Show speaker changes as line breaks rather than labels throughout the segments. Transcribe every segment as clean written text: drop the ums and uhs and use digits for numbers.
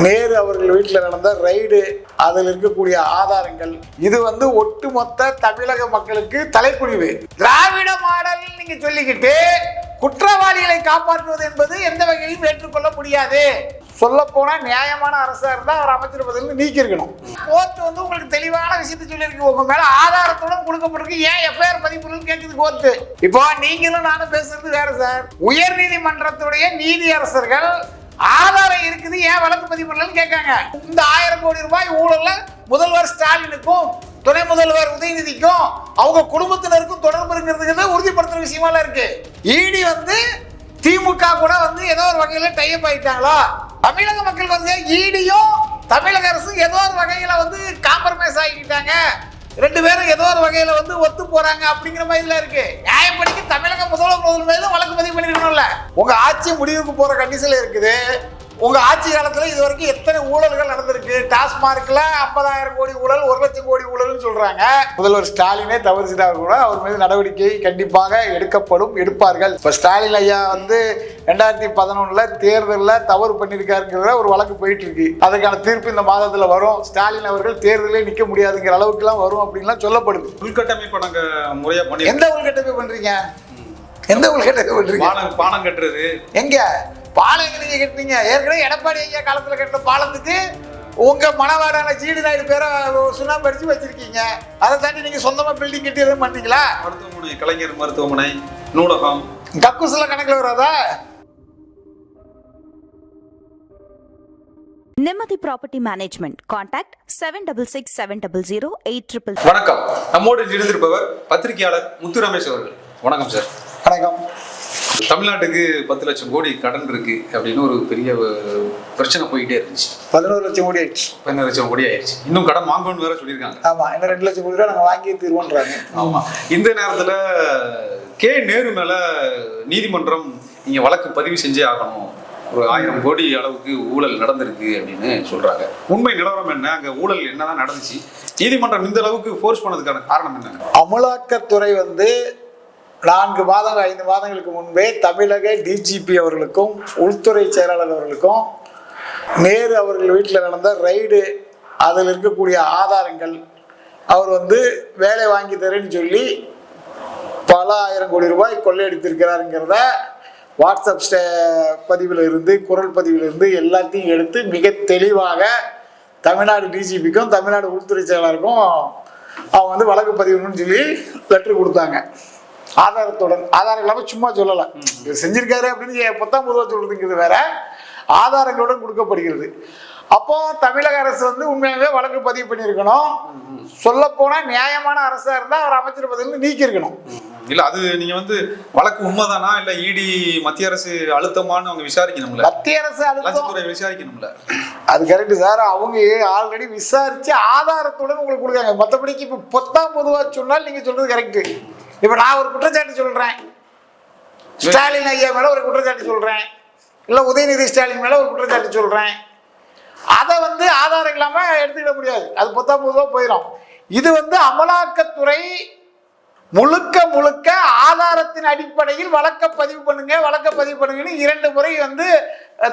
நேரு அவர்கள் வீட்டில் நடந்த ரைடு, அதில் இருக்கக்கூடிய ஆதாரங்கள், இது ஒட்டுமொத்த தமிழக மக்களுக்கு தலைக்குனிவு. திராவிட மாடல் நீங்க சொல்லிக்கிட்டு குற்றவாளிகளை காப்பாற்றுவது என்பது எந்த வகையிலும் ஏற்றுக்கொள்ள முடியாது. சொல்ல போனா நியாயமான அரசா இருந்தா அவர் அமைச்சர் பதவியில் நீக்கி இருக்கணும். கோர்ட் உங்களுக்கு தெளிவான விஷயத்தை சொல்லியிருக்கு. உங்க மேல ஆதாரத்துடன் கொடுக்கப்பட்டிருக்கு. ஏன் எஃப்ஐஆர் பதிவு கேட்குது கோர்ட்? இப்போ நீங்களும் நானும் பேசுறது வேற சார். உயர் நீதிமன்றத்துடைய நீதி அரசர்கள் ஆதாரம் இருக்குது, ஏன் வழக்கு பதிவு பண்ணலன்னு கேட்காங்க. இந்த 1000 கோடி ரூபாய் ஊழல்ல முதல்வர் ஸ்டாலினுக்கும் துணை முதல்வர் உதயநிதிக்கும் அவங்க குடும்பத்தினருக்கும் தொடர்பு இருக்கிறது உறுதிப்படுத்துற விஷயமா இருக்கு. இடி திமுக கூட ஏதோ ஒரு வகையில டைப் ஆயிட்டாங்களா? தமிழக மக்கள் ஈடியும் தமிழக அரசு ஏதோ ஒரு வகையில காம்ப்ரமைஸ் ஆகிட்டாங்க, ரெண்டு பேரும் ஏதோ ஒரு வகையில ஒத்து போறாங்க அப்படிங்கிற மாதிரி இருக்கு. நியாயப்படிக்கு தமிழக முதல்வர் மீது வழக்கு பதிவு பண்ணிருக்கணும்ல. உங்க ஆட்சி முடிவுக்கு போற கண்டிஷன்ல இருக்குது. உங்க ஆட்சி காலத்துல இது வரைக்கும் எத்தனை ஊழல்கள் நடந்திருக்கு? டாஸ்மார்க்ல 50,000 கோடி ஊழல், 1 லட்சம் கோடி ஊழல்னு சொல்றாங்க. முதல்வர் ஸ்டாலினே தவறு செய்தால் கூட அவர் மீது நடவடிக்கை கண்டிப்பாக எடுப்பார்கள். இப்ப ஸ்டாலின் ஐயா 2011 தேர்தலில் தவறு பண்ணியிருக்காருங்கிற ஒரு வழக்கு போயிட்டு இருக்கு. அதுக்கான தீர்ப்பு இந்த மாதத்துல வரும். ஸ்டாலின் அவர்கள் தேர்தலே நிக்க முடியாதுங்கிற அளவுக்கு எல்லாம் வரும் அப்படின்லாம் சொல்லப்படுது.
உள்கட்டமைப்பு நாங்க முறையா பண்ணி.
எந்த உள்கட்டமைப்பு பண்றீங்க? எந்த உள்கட்டமைப்பு பண்றீங்க?
பாலம் கட்டுறது எங்க?
பாலம் நீங்க கட்டுறீங்க. ஏற்கனவே எடப்பாடி ஐயா காலத்துல கட்டின பாலத்துக்கு உங்க மனவாடான ஜிடி நாயுடு பேரை சுண்ணாம்பு அடிச்சு வச்சிருக்கீங்க. அதை தாண்டி நீங்க சொந்தமா பில்டிங் கட்டி எதுவும் பண்ணீங்களா?
மருத்துவமனை, கலைஞர் மருத்துவமனை, நூலகம்,
கக்குசுல கணக்குல வராதா?
நிம்மதி ப்ராப்பர்ட்டி மேனேஜ்மெண்ட். கான்டாக்ட் 7667008800.
வணக்கம். நம்மோடு இருந்திருப்பவர் பத்திரிகையாளர் முத்து ரமேஷ் அவர்கள். வணக்கம் சார்.
வணக்கம்.
தமிழ்நாட்டுக்கு 10 லட்சம் கோடி கடன் இருக்கு அப்படின்னு ஒரு பெரிய பிரச்சனை போயிட்டே இருந்துச்சு.
11 லட்சம் கோடி ஆயிடுச்சு.
11 லட்சம் கோடி ஆயிடுச்சு. இன்னும் கடன் வாங்கணும்னு வேற சொல்லியிருக்காங்க.
ஆமா, இன்னும் 2 லட்சம் கோடி ரூபாய் நாங்க வாங்கி தீர்வோன்றாங்க.
ஆமா. இந்த நேரத்துல கே நேரு மேல நீதிமன்றம் நீங்க வழக்கு பதிவு செஞ்சே ஆகணும், ஒரு 1000 கோடி அளவுக்கு ஊழல் நடந்திருக்கு அப்படின்னு சொல்றாங்க. உண்மை நிலவரம் என்ன? அங்க ஊழல் என்னதான் நடந்துச்சு? நீதிமன்றம் இந்த அளவுக்கு ஃபோர்ஸ் பண்ணதுக்கான காரணம் என்ன?
அமலாக்கத்துறை 4 மாதங்கள் 5 மாதங்களுக்கு முன்பே தமிழக டிஜிபி அவர்களுக்கும் உள்துறை செயலாளர் அவர்களுக்கும் நேரு அவர்கள் வீட்டில் நடந்த ரைடு, அதில் இருக்கக்கூடிய ஆதாரங்கள், அவர் வேலை வாங்கி தரேன்னு சொல்லி பல 1000 கோடி ரூபாய் கொள்ளையடித்திருக்கிறாருங்கிறத வாட்ஸ்அப் பதிவில் இருந்து, குரல் பதிவில் இருந்து எல்லாத்தையும் எடுத்து மிக தெளிவாக தமிழ்நாடு டிஜிபிக்கும் தமிழ்நாடு உள்துறை செயலாளருக்கும் அவங்க வழக்கு பதிவுன்னு சொல்லி லெட்டர் கொடுத்தாங்க. ஆதாரத்துடன், ஆதாரம் இல்லாமல் சும்மா சொல்லலாம். செஞ்சிருக்காரு அப்படின்னு பொத்தாம் பொதுவாக சொல்றதுங்கிறது வேற, ஆதாரங்களுடன் கொடுக்கப்படுகிறது. அப்போ தமிழக அரசு உண்மையாகவே வழக்கு பதிவு பண்ணியிருக்கணும். சொல்ல போனா நியாயமான அரசா இருந்தா அவர் அமைச்சர் பதவியில் நீக்கி இருக்கணும்.
இல்ல, அது நீங்க வழக்கு உண்மைதானா இல்ல இடி மத்திய அரசு அழுத்தமானு அவங்க விசாரிக்கணும்ல.
மத்திய அரசு அழுத்தத்துறை
விசாரிக்கணும்ல.
அது கரெக்ட் சார். அவங்க ஆல்ரெடி விசாரிச்சு ஆதாரத்துடன் உங்களுக்கு கொடுக்காங்க. மற்றபடிக்கு இப்ப பொத்தாம் பொதுவா சொன்னால் நீங்க சொல்றது கரெக்ட். இப்ப நான் ஒரு குற்றச்சாட்டு சொல்றேன், ஸ்டாலின் ஐயா மேல ஒரு குற்றச்சாட்டு சொல்றேன், இல்ல உதயநிதி ஸ்டாலின் மேல ஒரு குற்றச்சாட்டு சொல்றேன். அதை ஆதாரம் இல்லாம எடுத்துக்கிட முடியாது. அது பொத்தாம் பொதுவா போயிடும். இது அமலாக்கத்துறை முழுக்க ஆதாரத்தின் அடிப்படையில் வழக்க பதிவு பண்ணுங்கன்னு 2 முறை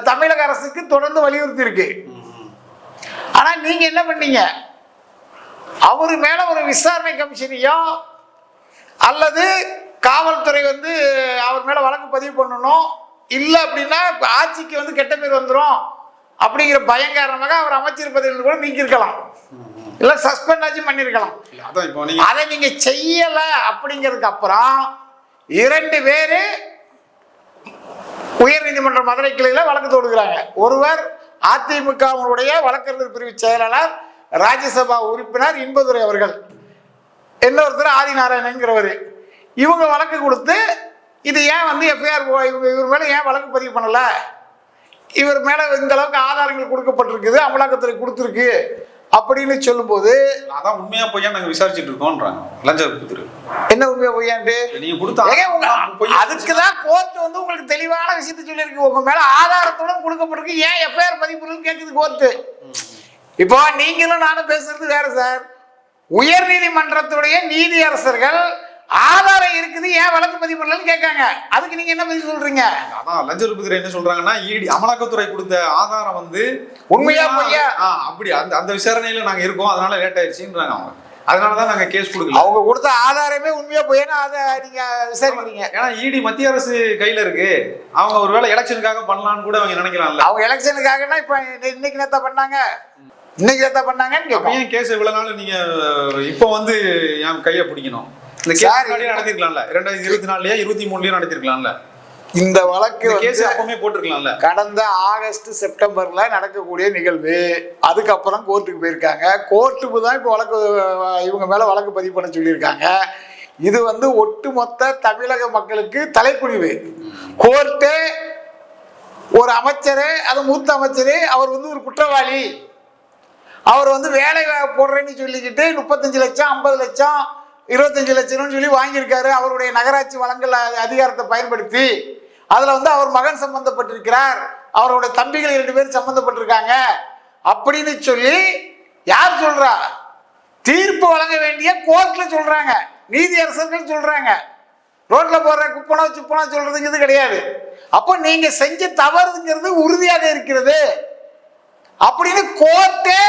தமிழக அரசுக்கு தொடர்ந்து வலியுறுத்தி இருக்கு. ஆனா நீங்க என்ன பண்ணீங்க? அவரு மேல ஒரு விசாரணை கமிஷனையோ அல்லது காவல்துறை அவர் மேல வழக்கு பதிவு பண்ணணும், இல்லை அப்படின்னா ஆட்சிக்கு கெட்ட பேர் வந்துடும் அப்படிங்கிற பயம் காரணமாக அவர் அமைச்சர் பதவியில் கூட நீக்கிருக்கலாம், இல்ல சஸ்பெண்ட் ஆச்சு பண்ணிருக்கலாம். அதை நீங்க செய்யல. அப்படிங்கிறதுக்கு அப்புறம் 2 பேரு உயர் நீதிமன்ற மதுரை கிளையில வழக்கு தொடுக்கிறாங்க. ஒருவர் அதிமுகவுடைய வழக்கறிஞர் பிரிவு செயலாளர் ராஜ்யசபா உறுப்பினர் இன்பதுரை அவர்கள், இன்னொருத்தர் ஆதிநாராயணங்கிறவர். இவங்க வழக்கு கொடுத்து இது ஏன் எஃப்ஐஆர் இவர் மேல ஏன் வழக்கு பதிவு பண்ணல, இவர் மேல இந்த அளவுக்கு ஆதாரங்கள் கொடுக்கப்பட்டிருக்குது, அமலாக்கத்துறை கொடுத்துருக்கு அப்படின்னு சொல்லும் போது
அதான் உண்மையா பொய்யா நாங்க விசாரிச்சுட்டு இருக்கோம்ன்றாங்க.
என்ன உண்மையா பொய்யாண்டு
நீங்க கொடுத்தா
அதுக்குதான் கோர்ட் உங்களுக்கு தெளிவான விஷயத்தை சொல்லியிருக்கு. உங்க மேல ஆதாரத்துடன் கொடுக்கப்பட்டிருக்கு, ஏன் எஃப்ஐஆர் பதிவு கேட்குது கோர்ட். இப்போ நீங்களும் நானும் பேசுறது வேற சார். உயர் நீதிமன்றத்துடைய நீதி அரசர்கள் ஆதாரம் இருக்குது, ஏன் வழக்கு பதிவு பண்ணலன்னு கேட்காங்க. அதுக்கு நீங்க என்ன பதில் சொல்றீங்க?
அதான் லஞ்ச ஒழிப்புத்துறை என்ன சொல்றாங்கன்னா, இடி அமலாக்கத்துறை கொடுத்த ஆதாரம் வந்து
உண்மையா பொய்யா
அப்படி அந்த விசாரணையில நாங்க இருக்கோம், அதனால லேட் ஆயிடுச்சுன்றாங்க அவங்க. அதனாலதான் நாங்க கேஸ் கொடுக்கல.
அவங்க கொடுத்த ஆதாரமே உண்மையா பொய்யான்னு அதை நீங்க விசாரிக்கிறீங்க.
ஏன்னா இடி மத்திய அரசு கையில இருக்கு, அவங்க ஒருவேளை எலெக்ஷனுக்காக பண்ணலாம்னு கூட அவங்க நினைக்கலாம்ல.
அவங்க எலெக்ஷனுக்காகனா இப்ப இன்னைக்கு நேத்தா பண்ணாங்க, இன்னைக்கு நேத்தா பண்ணாங்கன்னு கேட்போம்.
ஏன் கேஸ் இவ்வளவு நாள் நீங்க இப்போ வந்து என் கையை பிடிக்கணும்? இந்த கேஸ் நடத்திருக்கலாம்ல, 2024 23 நடத்திருக்கலாம்ல.
இந்த வழக்கு
கேஸ் அப்பவே போட்டிருக்கலாம்ல.
கடந்த ஆகஸ்ட் செப்டம்பர்ல நடக்கக்கூடிய நிகழ்வு. அதுக்கப்புறம் கோர்ட்டுக்கு போயிருக்காங்க. கோர்ட்டுக்கு தான் இப்போ வழக்கு இவங்க மேல வழக்கு பதிவு பண்ண சொல்லியிருக்காங்க. இது வந்து ஒட்டுமொத்த தமிழக மக்களுக்கு தலைக்குனிவு. கோர்ட்டு ஒரு அமைச்சரு, அது மூத்த அமைச்சரு, அவர் வந்து ஒரு குற்றவாளி, அவர் வந்து வேலை போடுறேன்னு சொல்லிக்கிட்டு 35 லட்சம் 50 லட்சம் 25 லட்சம்னு சொல்லி வாங்கியிருக்காரு. அவருடைய நகராட்சி வழங்கல் அதிகாரத்தை பயன்படுத்தி அதுல வந்து அவர் மகன் சம்பந்தப்பட்டிருக்கிறார், அவருடைய தம்பிகள் 2 பேர் சம்பந்தப்பட்டிருக்காங்க அப்படின்னு சொல்லி யார் சொல்றா? தீர்ப்பு வழங்க வேண்டிய கோர்ட்ல சொல்றாங்க, நீதியரசர்கள் சொல்றாங்க. ரோட்ல போடுற குப்பனா சுப்பனா சொல்றதுங்கிறது கிடையாது. அப்போ நீங்க செஞ்ச தவறுங்கிறது உறுதியாக இருக்கிறது அப்படின்னு கோர்ட்டே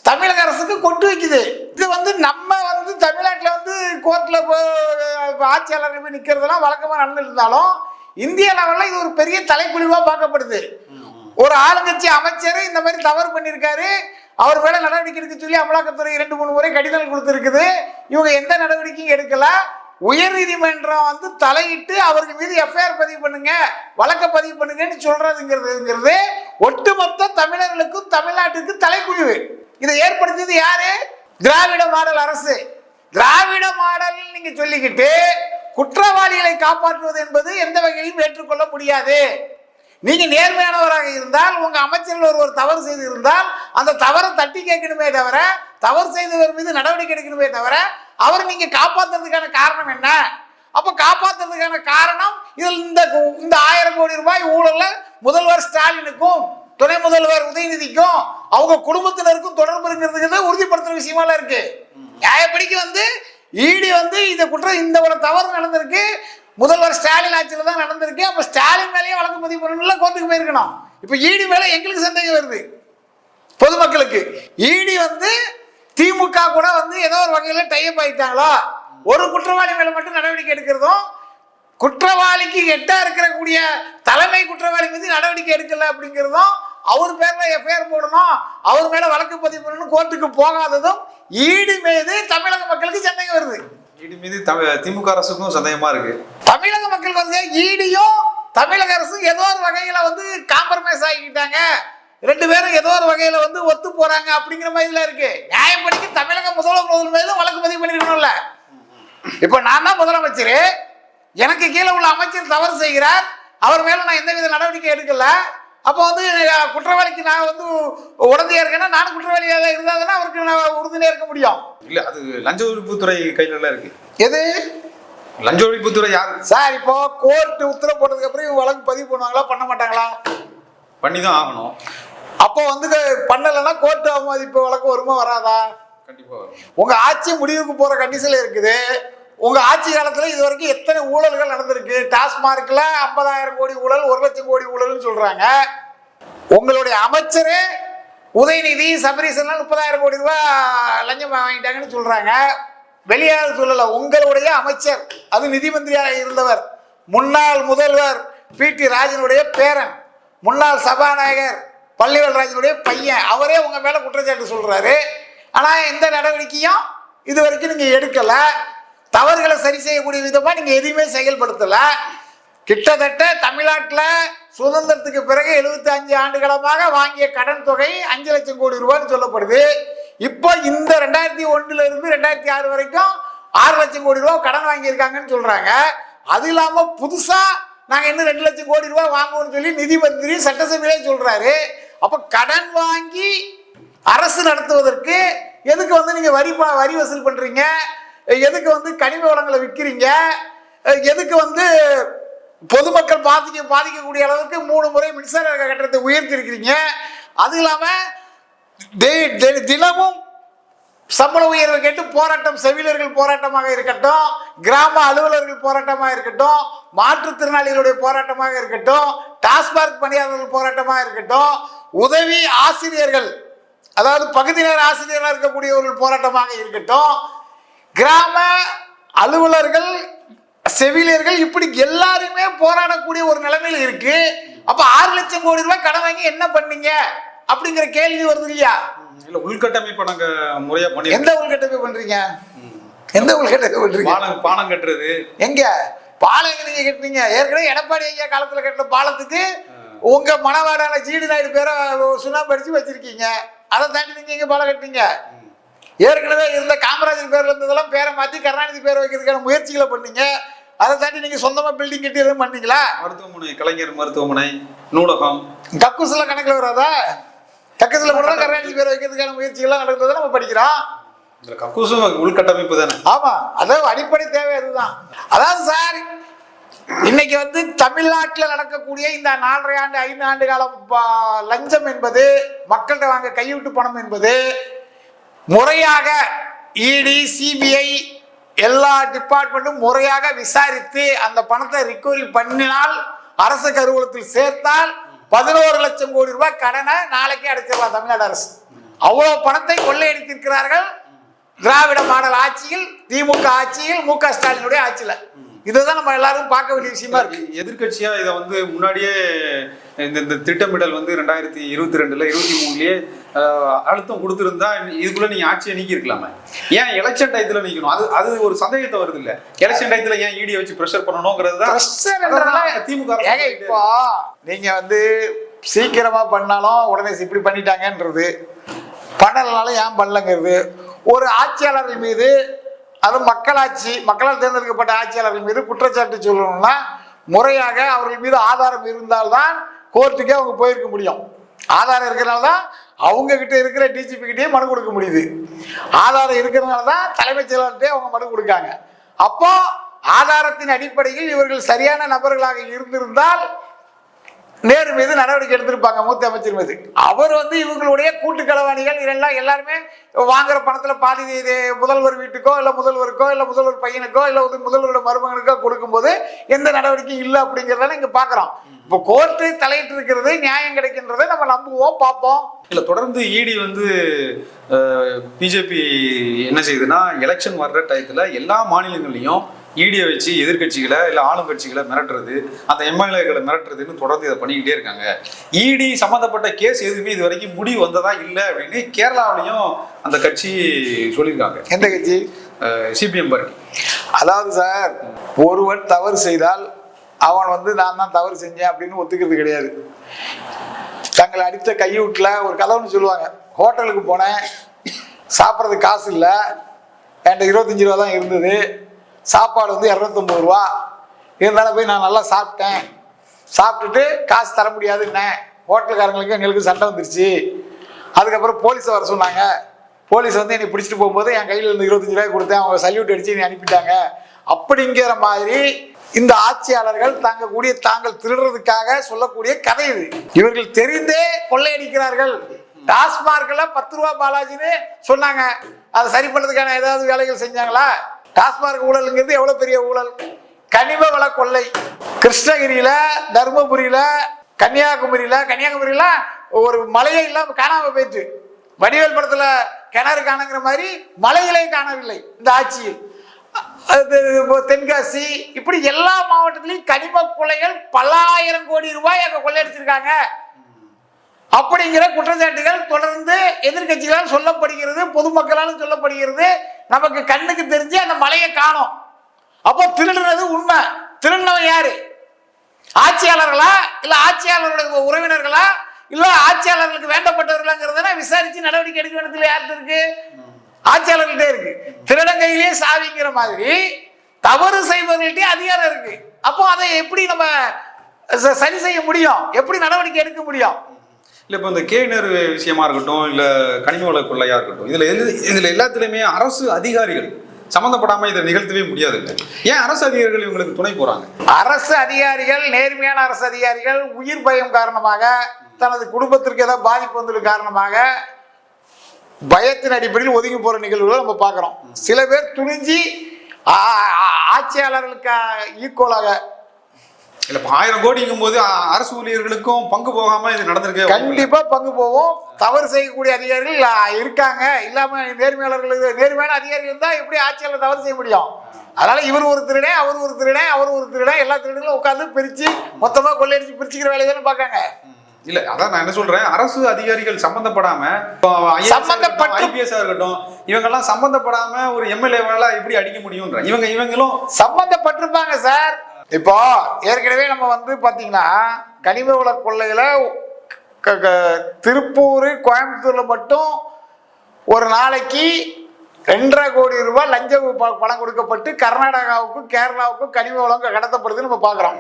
தமிழக அரசுக்கு கொண்டு வைக்குது. இது வந்து நம்ம வந்து தமிழ்நாட்டில் வந்து கோர்ட்ல ஆட்சியாளர்கள் போய் நிற்கிறதெல்லாம் வழக்கமாக நடந்துட்டு இருந்தாலும் இந்திய லெவலில் இது ஒரு பெரிய தலைக்குழிவா பார்க்கப்படுது. ஒரு ஆளுங்கட்சி அமைச்சர் இந்த மாதிரி தவறு பண்ணியிருக்காரு, அவர் மேல நடவடிக்கை எடுக்க சொல்லி அமலாக்கத்துறை 2-3 முறை கடிதம் கொடுத்திருக்குது. இவங்க எந்த நடவடிக்கையும் எடுக்கல. உயர் நீதிமன்றம் வந்து தலையிட்டு அவருக்கு மீது எஃப்ஐஆர் பதிவு பண்ணுங்க, வழக்க பதிவு பண்ணுங்கன்னு சொல்றதுங்கிறது ஒட்டுமொத்த தமிழர்களுக்கும் தமிழ்நாட்டுக்கும் தலைக்குழிவு. இதை ஏற்படுத்தியது யாரு? திராவிட மாடல் அரசு. திராவிட மாடல் நீங்க சொல்லிக்கிட்டு குற்றவாளிகளை காப்பாற்றுவது என்பது எந்த வகையிலும் ஏற்றுக்கொள்ள முடியாது. நீங்க நேர்மையானவராக இருந்தால், உங்க அமைச்சர்கள் ஒருவர் தவறு செய்து இருந்தால் அந்த தவறை தட்டி கேட்கணுமே தவிர, தவறு செய்தவர் மீது நடவடிக்கை எடுக்கணுமே தவிர, அவர் நீங்க காப்பாற்றுறதுக்கான காரணம் என்ன? அப்ப காப்பாற்றுறதுக்கான காரணம் இதில் இந்த 1000 கோடி ரூபாய் ஊழல்ல முதல்வர் ஸ்டாலினுக்கும் துணை முதல்வர் உதயநிதிக்கும் அவங்க குடும்பத்தினருக்கும் தொடர்பு இருக்கிறது உறுதிப்படுத்துற விஷயமால இருக்கு. நியாயப்படிக்கு வந்து ஈடி வந்து இந்த ஒரு தவறு நடந்திருக்கு, முதல்வர் ஸ்டாலின் ஆட்சியில் தான் நடந்திருக்கு. அப்ப ஸ்டாலின் மேலேயே வழக்கு பதிவு பண்ணணும்ல, கோர்ட்டுக்கு போயிருக்கணும். இப்ப ஈடி மேல எங்களுக்கு சந்தேகம் வருது, பொதுமக்களுக்கு. ஈடி வந்து திமுக கூட வந்து ஏதோ ஒரு வகையில் டைப் ஆயிட்டாங்களோ, ஒரு குற்றவாளி மேல மட்டும் நடவடிக்கை எடுக்கிறதும், குற்றவாளிக்கு எட்டா இருக்கக்கூடிய தலைமை குற்றவாளி மீது நடவடிக்கை எடுக்கல அப்படிங்கிறதும், அவர் பேர்ல எஃப்ஐஆர் போடணும், அவர் மேல வழக்கு பதிவு பண்ணணும் கோர்ட்டுக்கு போகாததும் ஈடி மீது தமிழக மக்களுக்கு சந்தேகம் வருது.
ஈடி மீது திமுக அரசுக்கும் சந்தேகமா இருக்கு.
தமிழக மக்களுக்கு வந்து ஈடியும் தமிழக அரசும் ஏதோ ஒரு வகையில வந்து காம்ப்ரமைஸ் ஆகிக்கிட்டாங்க, 2 பேரும் ஏதோ ஒரு வகையில வந்து ஒத்து போறாங்க அப்படிங்கிற மாதிரி இருக்கு. நியாயப்படிக்கு தமிழக முதல்வர் மீது வழக்கு பதிவு பண்ணிருக்கணும்ல. இப்ப நான் தான் முதலமைச்சர், எனக்கு கீழே உள்ள அமைச்சர் தவறு செய்கிறார், அவர் மேல நான் எந்தவித நடவடிக்கை எடுக்கல. அப்போ வந்து குற்றவாளிக்கு நான் வந்து உடந்தையா இருக்கேன்னா, நானும் குற்றவாளியாக இருந்தாதானே அவருக்கு நான் உறுதுணையா இருக்க முடியும்.
இல்ல, அது லஞ்ச ஒழிப்புத்துறை கையில இருக்கு.
எது
லஞ்ச ஒழிப்புத்துறை யாரு
சார்? இப்போ கோர்ட் உத்தரவு போட்டதுக்கு அப்புறம் இவங்க வழக்கு பதிவு பண்ணுவாங்களா, பண்ண மாட்டாங்களா?
பண்ணிதான் ஆகணும்.
அப்போ வந்து பண்ணலைன்னா கோர்ட் அவமதிப்பு வழக்கு வருமா வராதா?
கண்டிப்பா வரும்.
உங்க ஆட்சி முடிவுக்கு போற கண்டிஷன்ல இருக்குது. உங்க ஆட்சி காலத்துல இது வரைக்கும் எத்தனை ஊழல்கள் நடந்திருக்கு? டாஸ்மார்க்ல 50,000 கோடி ஊழல், 1 லட்சம் கோடி ஊழல்னு சொல்றாங்க. உங்களுடைய அமைச்சரே உதயநிதி சபரீசன் 30,000 கோடி ரூபாய் லஞ்சம் வாங்கிட்டாங்கன்னு சொல்றாங்க. வெளியாக சொல்லல, உங்களுடைய அமைச்சர், அது நிதி மந்திரியாக இருந்தவர், முன்னாள் முதல்வர் பிடி ராஜனுடைய பேரன், முன்னாள் சபாநாயகர் பள்ளிவேல் ராஜனுடைய பையன், அவரே உங்க மேல குற்றச்சாட்டு சொல்றாரு. ஆனா எந்த நடவடிக்கையும் இது வரைக்கும் நீங்க எடுக்கல. தவறுகளை சரி செய்யக்கூடிய விதமா நீங்க எதுவுமே செயல்படுத்தல. கிட்டத்தட்ட தமிழ்நாட்டில் சுதந்திரத்துக்கு பிறகு 75 ஆண்டுகளமாக வாங்கிய கடன் தொகை 5 லட்சம் கோடி ரூபாய்னு சொல்லப்படுது. இப்போ இந்த 2001 இருந்து 2006 வரைக்கும் 6 லட்சம் கோடி ரூபாய் கடன் வாங்கியிருக்காங்கன்னு சொல்றாங்க. அது இல்லாம புதுசா நாங்க இன்னும் 2 லட்சம் கோடி ரூபாய் வாங்குவோம்னு சொல்லி நிதி மந்திரி சட்டசபையிலே சொல்றாரு. அப்ப கடன் வாங்கி அரசு நடத்துவதற்கு எதுக்கு வந்து நீங்க வரி வசூல் பண்றீங்க? எதுக்கு வந்து கனிம வளங்களை விற்கிறீங்க? எதுக்கு வந்து பொதுமக்கள் பாதிக்கக்கூடிய அளவுக்கு 3 முறை மின்சார கட்டணத்தை உயர்த்தி இருக்கிறீங்க? அது இல்லாம தினமும் சம்பள உயர்வு கேட்டு போராட்டம், செவிலியர்கள் போராட்டமாக இருக்கட்டும், கிராம அலுவலர்கள் போராட்டமாக இருக்கட்டும், மாற்றுத்திறனாளிகளுடைய போராட்டமாக இருக்கட்டும், டாஸ்மாக் பணியாளர்கள் போராட்டமாக இருக்கட்டும், உதவி ஆசிரியர்கள் அதாவது பகுதி நேர ஆசிரியராக இருக்கக்கூடியவர்கள் போராட்டமாக இருக்கட்டும், கிராம அலுவலர்கள், செவிலியர்கள், இப்படி எல்லாருமே போராடக்கூடிய ஒரு நிலைமையில் இருக்கு. அப்ப 6 லட்சம் கோடி ரூபாய் கடன் வாங்கி என்ன பண்ணீங்க அப்படிங்கிற கேள்வி வருது இல்லையா?
இல்ல உள்கட்டமைப்பு நாங்க முறையா பண்ணி
எந்த உள்கட்டமைப்பு பண்றீங்க? எந்த உள்கட்டமைப்பு பண்றீங்க?
பாலம் கட்டுறது
எங்க பாலம் நீங்க கட்டுறீங்க? ஏற்கனவே எடப்பாடி ஐயா காலத்துல கட்டின பாலத்துக்கு உங்க மணவாடான ஜிடி நாயுடு பேரை சுண்ணாம்பு அடிச்சு வச்சிருக்கீங்க. அதை தாண்டி நீங்க எங்க பாலம் கட்டுறீங்க? ஏற்கனவே இருந்த காமராஜர் பேர்ல இருந்ததெல்லாம் பேரை மாத்தி கருணாநிதி பேரை வைக்கிறதுக்கான முயற்சிகளை பண்ணீங்க. அதை தாண்டி நீங்க சொந்தமா பில்டிங் கட்டி எதுவும் பண்ணீங்களா?
மருத்துவமனை, கலைஞர் மருத்துவமனை, நூலகம்,
கக்கூசுல கணக்குல வராதா? கக்கூசுல கூட கருணாநிதி பேரை வைக்கிறதுக்கான முயற்சிகள்லாம் நடந்ததை நம்ம படிக்கிறோம்.
கக்கூசும் உள்கட்டமைப்பு தானே.
ஆமா, அதாவது அடிப்படை தேவை அதுதான். அதாவது சார், இன்னைக்கு வந்து தமிழ்நாட்டில் நடக்கக்கூடிய இந்த 4.5 ஆண்டு 5 ஆண்டு காலம் லஞ்சம் என்பது, மக்கள்கிட்ட வாங்க கைவிட்டு பணம் என்பது முறையாக இடி, சிபிஐ எல்லா டிபார்ட்மெண்ட்டும் முறையாக விசாரித்து அந்த பணத்தை ரிகவரி பண்ணினால், அரசு கருவூலத்தில் சேர்த்தால் 11 லட்சம் கோடி ரூபாய் கடனை நாளைக்கே அடைச்சிடலாம் தமிழ்நாடு அரசு. அவ்வளவு பணத்தை கொள்ளையடித்திருக்கிறார்கள் திராவிட மாடல் ஆட்சியில், திமுக ஆட்சியில், மு.க. ஸ்டாலினுடைய ஆட்சியில். இதுதான் நம்ம எல்லாரும் பார்க்க வேண்டிய விஷயமா இருக்கு.
எதிர்கட்சியா இதை வந்து முன்னாடியே இந்த திட்டமிடல் வந்து 2022 23லயே அழுத்தம் கொடுத்திருந்தா இதுக்குள்ள நீங்க ஆட்சியை நீக்கி இருக்கலாமே. ஏன் எலெக்ஷன் டயத்துல நீக்கணும்? அது ஒரு சந்தேகத்தை வருது இல்ல. எலெக்ஷன் டயத்துல ஏன் இடியை வச்சு பிரஷர் பண்ணணும்ங்கிறது தான் திமுக.
இப்போ நீங்க வந்து சீக்கிரமா பண்ணாலும் உடனே இப்படி பண்ணிட்டாங்கன்றது, பண்ணலனாலும் ஏன் பண்ணலங்கிறது, ஒரு ஆட்சியாளர்கள் மீது, அது மக்களாட்சி, மக்களால் தேர்ந்தெடுக்கப்பட்ட ஆட்சியாளர்கள் மீது குற்றச்சாட்டு சொல்லணும்னா முறையாக அவர்கள் மீது ஆதாரம் இருந்தால்தான் கோர்ட்டுக்கே அவங்க போயிருக்க முடியும். ஆதாரம் இருக்கிறனால தான் அவங்க கிட்ட இருக்கிற டிஜிபி கிட்டே மனு கொடுக்க முடியுது. ஆதாரம் இருக்கிறதுனால தான் தலைமைச் செயலாளர்கிட்டே அவங்க மனு கொடுக்காங்க. அப்போ ஆதாரத்தின் அடிப்படையில் இவர்கள் சரியான நபர்களாக இருந்திருந்தால் நேரு மீது நடவடிக்கை எடுத்திருப்பாங்க, மூத்த அமைச்சர் மீது. அவர் வந்து இவங்களுடைய கூட்டு களவாணிகள் எல்லாருமே வாங்குற பணத்துல பாதி முதல்வர் வீட்டுக்கோ இல்ல முதல்வருக்கோ இல்ல முதல்வர் பையனுக்கோ இல்ல முதல்வரோட மருமகனுக்கோ கொடுக்கும்போது எந்த நடவடிக்கையும் இல்லை அப்படிங்கிறத இங்க பாக்குறோம். இப்போ கோர்ட்டு தலையிட்டு இருக்கிறது நியாயம் கிடைக்கின்றதை நம்ம நம்புவோம், பார்ப்போம்.
இல்ல தொடர்ந்து இடி வந்து பிஜேபி என்ன செய்யுதுன்னா, எலெக்ஷன் வர்ற டயத்துல எல்லா மாநிலங்கள்லயும் இடியை வச்சு எதிர்கட்சிகளை இல்ல ஆளும் கட்சிகளை மிரட்டுறது, அந்த எம்எல்ஏக்களை மிரட்டுறதுன்னு தொடர்ந்து இதை பண்ணிக்கிட்டே இருக்காங்க. இடி சம்பந்தப்பட்ட கேஸ் எதுவுமே இது வரைக்கும் முடிவு வந்ததா இல்லை அப்படின்னு கேரளாவிலையும் அந்த கட்சி சொல்லியிருக்காங்க.
எந்த கட்சி?
CPM party.
அதாவது சார், ஒருவன் தவறு செய்தால் அவன் வந்து நான் தான் தவறு செஞ்சேன் அப்படின்னு ஒத்துக்கிறது கிடையாது. தங்களை அடித்த கையூட்டில் ஒரு கதை ஒன்று சொல்லுவாங்க. ஹோட்டலுக்கு போனேன், சாப்பிட்றதுக்கு காசு இல்லை, என்கிட்ட 25 ரூபா தான் இருந்தது, சாப்பாடு வந்து 250 ரூபா இருந்தாலும் போய் நான் நல்லா சாப்பிட்டேன், சாப்பிட்டுட்டு காசு தர முடியாதுன்னேன், ஹோட்டலுக்காரங்களுக்கு எங்களுக்கு சண்டை வந்துருச்சு, அதுக்கப்புறம் போலீஸை வர சொன்னாங்க, போலீஸ் வந்து என்னை பிடிச்சிட்டு போகும்போது என் கையில் இருந்து 25 ரூபாய் கொடுத்தேன், அவங்க சல்யூட் அடிச்சு என்னை அனுப்பிட்டாங்க. அப்படிங்கிற மாதிரி இந்த ஆட்சியாளர்கள் தாங்கள் திருடுறதுக்காக சொல்லக்கூடிய கதை இது. இவர்கள் தெரிந்தே கொள்ளையடிக்கிறார்கள். டாஸ்மார்க்ல 10 ரூபா பாலாஜின்னு சொன்னாங்க, அதை சரி பண்ணதுக்கான ஏதாவது வேலைகள் செஞ்சாங்களா? டாஸ்மார்க் ஊழலுங்கிறது எவ்வளவு பெரிய ஊழல். கனிம வள கொள்ளை கிருஷ்ணகிரியில, தர்மபுரியில, கன்னியாகுமரியில ஒரு மலையை இல்லாம காணாம போயிட்டு, வடிவேல் படத்துல கிணறு காணுங்கிற மாதிரி மலைகளை காணவில்லை இந்த ஆட்சியில். தென்காசி, இப்படி எல்லா மாவட்டத்திலையும் கனிம கொள்ளைகள் பல ஆயிரம் கோடி ரூபாய் அங்க கொள்ளையடிச்சிருக்காங்க அப்படிங்கிற குற்றச்சாட்டுகள் தொடர்ந்து எதிர்கட்சிகளால் சொல்லப்படுகிறது, பொதுமக்களாலும் சொல்லப்படுகிறது. நமக்கு கண்ணுக்கு தெரிஞ்சு அந்த மலையை காணோம். அப்போ திருடுறது உண்மை. திருடினவன் யாரு? ஆட்சியாளர்களா இல்ல ஆட்சியாளர்களுடைய உறவினர்களா இல்ல ஆட்சியாளர்களுக்கு வேண்டப்பட்டவர்களாங்கிறத விசாரிச்சு நடவடிக்கை எடுக்க வேண்டியதுல யார்கிட்ட இருக்கு? ஆட்சியாளர்கள்ட்டே இருக்கு. திருடங்கையிலேயே சாவிங்கிற மாதிரி தவறு செய்பவர்கள்ட்டே அதிகாரம் இருக்கு. அப்போ அதை எப்படி நம்ம சரி செய்ய முடியும்? எப்படி நடவடிக்கை எடுக்க முடியும்?
இல்லை, இப்போ இந்த கேனர் விஷயமா இருக்கட்டும், இல்லை கனிம வள கொள்ளையா இருக்கட்டும், இதில் எல்லாத்துலேயுமே அரசு அதிகாரிகள் சம்மந்தப்படாமல் இதை நிகழ்த்தவே முடியாது. ஏன் அரசு அதிகாரிகள் இவங்களுக்கு துணை போகிறாங்க?
அரசு அதிகாரிகள், நேர்மையான அரசு அதிகாரிகள் உயிர் பயம் காரணமாக, தனது குடும்பத்திற்கு ஏதாவது பாதிப்பு வந்தது காரணமாக பயத்தின் அடிப்படையில் ஒதுங்கி போற நிகழ்வுகளை நம்ம பார்க்கிறோம். சில பேர் துணிஞ்சி ஆட்சியாளர்களுக்கு ஈக்குவலாக
இல்ல 1000 கோடிங்கும் போது அரசு ஊழியர்களுக்கும் பங்கு போகாம இது நடந்திருக்கு.
கண்டிப்பா பங்கு போவோம். தவறு செய்யக்கூடிய அதிகாரிகள் இருக்காங்க. இல்லாம நேர்மையான அதிகாரிகள் இருந்தா எப்படி ஆட்சியாளர் தவறு செய்ய முடியும்? அதனால இவர் ஒரு திருடன், அவர் ஒரு திருடன், அவர் ஒரு திருடன், எல்லா திருடங்களும் உட்காந்து பிரிச்சு மொத்தமா கொள்ளையடிச்சு பிரிச்சுக்கிற வேலையை தானே பார்க்காங்க.
இல்ல அதான் நான் என்ன சொல்றேன், அரசு அதிகாரிகள் சம்பந்தப்படாம ஐபிஎஸ் இருக்கட்டும், இவங்க எல்லாம் சம்பந்தப்படாம ஒரு எம்எல்ஏவால எப்படி அடிக்க முடியும்ன்ற இவங்களும்
சம்பந்தப்பட்டிருப்பாங்க சார். இப்போ ஏற்கனவே நம்ம வந்து பாத்தீங்கன்னா கனிம வள கொள்ளையில திருப்பூர், கோயம்புத்தூர்ல மட்டும் ஒரு நாளைக்கு 2.5 கோடி ரூபாய் லஞ்ச பணம் கொடுக்கப்பட்டு கர்நாடகாவுக்கும் கேரளாவுக்கும் கனிம வளம் கடத்தப்படுதுன்னு நம்ம பாக்குறோம்.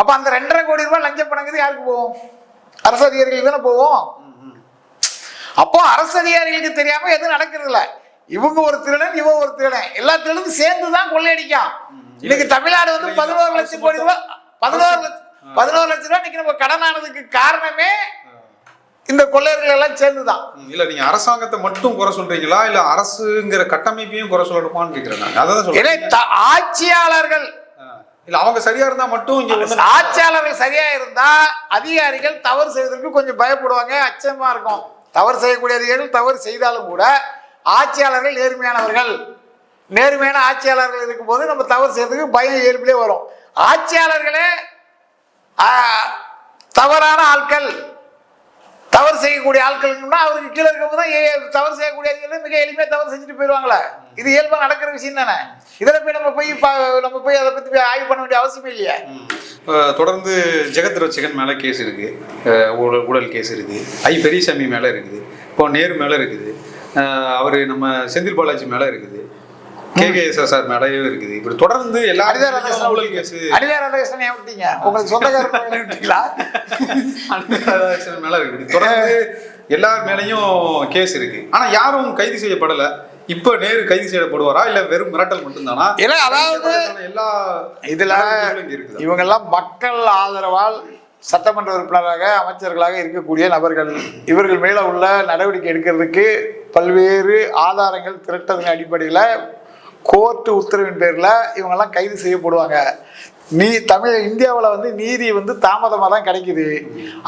அப்ப அந்த 2.5 கோடி ரூபாய் லஞ்ச பணங்கிறது யாருக்கு போகும்? அரசு அதிகாரிகளுக்கு தானே போவோம். அப்போ அரசு அதிகாரிகளுக்கு தெரியாம எதுவும் நடக்கிறது இல்ல. இவங்க ஒரு திருடன், இவன் ஒரு திருடன், எல்லா திருடனும் சேர்ந்துதான் கொள்ளையடிக்கும். இன்னைக்கு தமிழ்நாடு வந்து 11 லட்சம் கோடி ரூபாய் 11 லட்சம் ரூபாய் இன்னைக்கு நம்ம கடனானதுக்கு காரணமே இந்த கொள்ளையர்கள் எல்லாம் சேர்ந்துதான்.
இல்ல நீங்க அரசாங்கத்தை மட்டும் குறை சொல்றீங்களா, இல்ல அரசுங்கிற கட்டமைப்பையும் குறை சொல்லணுமான்னு கேக்குறேன். அதான் சொல்றேன்.
ஆட்சியாளர்கள்
இல்ல அவங்க சரியா இருந்தா மட்டும் இங்க
ஆட்சியாளர்கள் சரியா இருந்தா அதிகாரிகள் தவறு செய்வதற்கு கொஞ்சம் பயப்படுவாங்க, அச்சமா இருக்கும். தவறு செய்யக்கூடிய அதிகாரிகள் தவறு செய்தாலும் கூட ஆட்சியாளர்கள் நேர்மையானவர்கள், நேர்மையான ஆட்சியாளர்கள் இருக்கும்போது நம்ம தவறு செய்யறதுக்கு பயம் இயல்பிலே வரும். ஆட்சியாளர்களே தவறான ஆட்கள், தவறு செய்யக்கூடிய ஆட்கள்னா அவருக்கு கீழே இருக்கும்போது தான் தவறு செய்யக்கூடிய அதிகாரிகள் மிக எளிமையாக தவறு செஞ்சுட்டு போயிடுவாங்களே. இது இயல்பாக நடக்கிற விஷயம் தானே. இதில் போய் நம்ம போய் அதை பற்றி ஆய்வு பண்ண வேண்டிய அவசியம் இல்லையா?
தொடர்ந்து ஜெகத் ரட்சகன் மேலே கேஸ் இருக்கு, ஊழல் கேஸ் இருக்கு, பெரியசாமி மேலே இருக்குது, இப்போ நேரு மேலே இருக்குது, அவர் நம்ம செந்தில் பாலாஜி மேலே இருக்குது, KKSSR மேலேயும் இருக்குது. இப்படி தொடர்ந்து எல்லா ஊழல் கேஸ்.
அனிதா ராதாகிருஷ்ணன் ஏன் விட்டீங்க? உங்களுக்கு சொந்தக்காரங்க விட்டீங்களா?
அனிதா ராதாகிருஷ்ணன் மேலே இருக்குது. தொடர்ந்து எல்லார் மேலேயும் கேஸ் இருக்கு. ஆனால் யாரும் கைது செய்யப்படலை. இப்ப நேரு கைது செய்யப்படுவாரா இல்ல வெறும் மிரட்டல் மட்டும்தானா?
அதாவது எல்லா இதுல இவங்க எல்லாம் மக்கள் ஆதரவால் சட்டமன்ற உறுப்பினராக அமைச்சர்களாக இருக்கக்கூடிய நபர்கள். இவர்கள் மேல உள்ள நடவடிக்கை எடுக்கிறதுக்கு பல்வேறு ஆதாரங்கள் திரட்டதன் அடிப்படையில் கோர்ட்டு உத்தரவின் பேர்ல இவங்கெல்லாம் கைது செய்யப்படுவாங்க. இந்தியாவில் வந்து நீதி வந்து தாமதமாக தான் கிடைக்குது.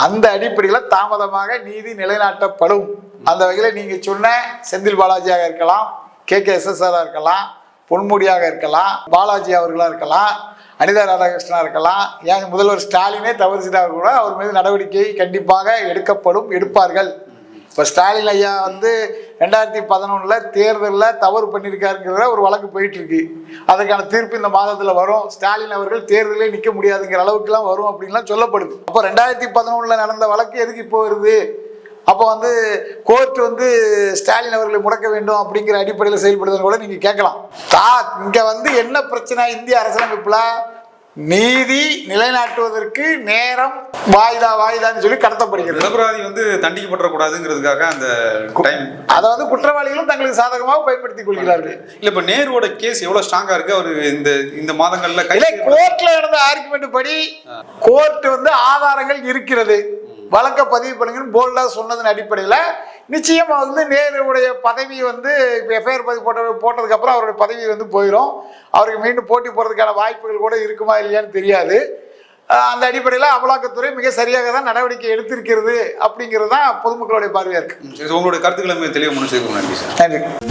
அந்த அடிப்படையில் தாமதமாக நீதி நிலைநாட்டப்படும். அந்த வகையில் நீங்க சொன்ன செந்தில் பாலாஜியாக இருக்கலாம், KKSSR இருக்கலாம், பொன்முடியாக இருக்கலாம், பாலாஜி அவர்களா இருக்கலாம், அனிதா ராதாகிருஷ்ணனா இருக்கலாம், ஏன் முதல்வர் ஸ்டாலினே தவறு செய்தால் கூட அவர் மீது நடவடிக்கை கண்டிப்பாக எடுப்பார்கள். இப்போ ஸ்டாலின் ஐயா வந்து 2011 தேர்தலில் தவறு பண்ணியிருக்காருங்கிற ஒரு வழக்கு போயிட்டு இருக்கு. அதுக்கான தீர்ப்பு இந்த மாதத்தில் வரும். ஸ்டாலின் அவர்கள் தேர்தலே நிற்க முடியாதுங்கிற அளவுக்குலாம் வரும் அப்படின்லாம் சொல்லப்படுது. அப்போ 2011 நடந்த வழக்கு எதுக்கு இப்போ வருது? அப்போ வந்து கோர்ட் வந்து ஸ்டாலின் அவர்களை முடக்க வேண்டும் அப்படிங்கிற அடிப்படையில் செயல்படுதுன்னு கூட நீங்க கேட்கலாம். இங்க வந்து என்ன பிரச்சனை? இந்திய அரசியலமைப்புல நீதி நிலைநாட்டுவதற்கு நேரம் வாய்தான்னு சொல்லி கடத்தப்படுகிறது.
நிரபராதி வந்து தண்டிக்கப்படக்கூடாதுங்கிறதுக்காக அந்த டைம்
அதை வந்து குற்றவாளிகளும் தங்களுக்கு சாதகமாக பயன்படுத்திக் கொள்கிறார்கள்.
இல்ல இப்ப நேருவோட கேஸ் எவ்வளவு ஸ்ட்ராங்கா இருக்கு. அவர் இந்த மாதங்கள்ல
கோர்ட்ல நடந்த ஆர்குமெண்ட் படி கோர்ட் வந்து ஆதாரங்கள் இருக்கிறது, வழக்க பதிவு பண்ணுங்கன்னு போல்டா சொன்னதன் அடிப்படையில் நிச்சயமா வந்து நேருடைய பதவி வந்து எஃப்ஐஆர் பதிவு போட்டதுக்கு அப்புறம் அவருடைய பதவி வந்து போயிடும். அவருக்கு மீண்டும் போட்டி போறதுக்கான வாய்ப்புகள் கூட இருக்குமா இல்லையான்னு தெரியாது. அந்த அடிப்படையில் அமலாக்கத்துறை மிக சரியாக தான் நடவடிக்கை எடுத்திருக்கிறது அப்படிங்கிறது தான் பொதுமக்களுடைய பார்வையா இருக்கு.
உங்களுடைய கருத்துக்களை தெளிவாக முடிச்சிருக்கோம். நன்றி சார்.
நன்றி.